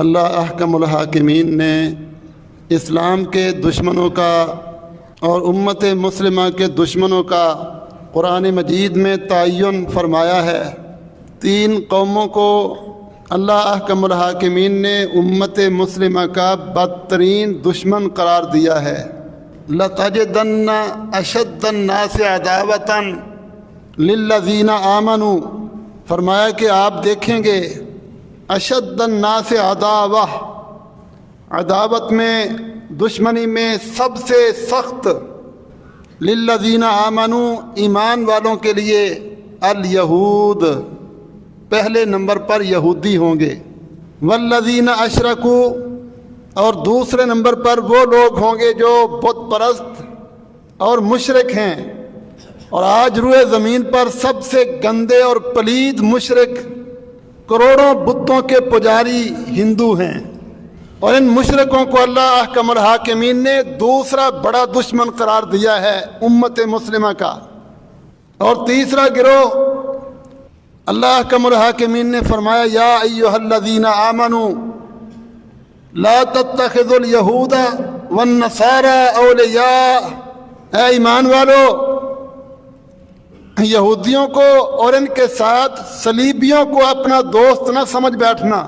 اللہ احکم الحاکمین نے اسلام کے دشمنوں کا اور امت مسلمہ کے دشمنوں کا قرآن مجید میں تعین فرمایا ہے۔ 3 قوموں کو اللہ احکم الحاکمین نے امت مسلمہ کا بدترین دشمن قرار دیا ہے۔ لَتَجِدَنَّ أَشَدَّ النَّاسِ عَدَاوَةً لِلَّذِينَ آمَنُوا، فرمایا کہ آپ دیکھیں گے اشد الناس عداوہ، عداوت میں دشمنی میں سب سے سخت، للذین آمنوا ایمان والوں کے لیے، الیہود پہلے نمبر پر یہودی ہوں گے، والذین اشرکوا اور دوسرے نمبر پر وہ لوگ ہوں گے جو بت پرست اور مشرک ہیں۔ اور آج روئے زمین پر سب سے گندے اور پلید مشرک کروڑوں بتوں کے پجاری ہندو ہیں، اور ان مشرکوں کو اللہ احکم الحاکمین نے دوسرا بڑا دشمن قرار دیا ہے امت مسلمہ کا۔ اور تیسرا گروہ اللہ احکم الحاکمین نے فرمایا یا ایھا الذین آمنوا لا تتخذوا الیہود والنصارى اولیاء، اے ایمان والو یہودیوں کو اور ان کے ساتھ صلیبیوں کو اپنا دوست نہ سمجھ بیٹھنا۔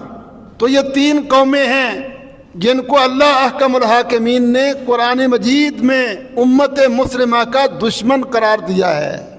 تو یہ 3 قومیں ہیں جن کو اللہ احکم الحاکمین نے قرآن مجید میں امت مسلمہ کا دشمن قرار دیا ہے۔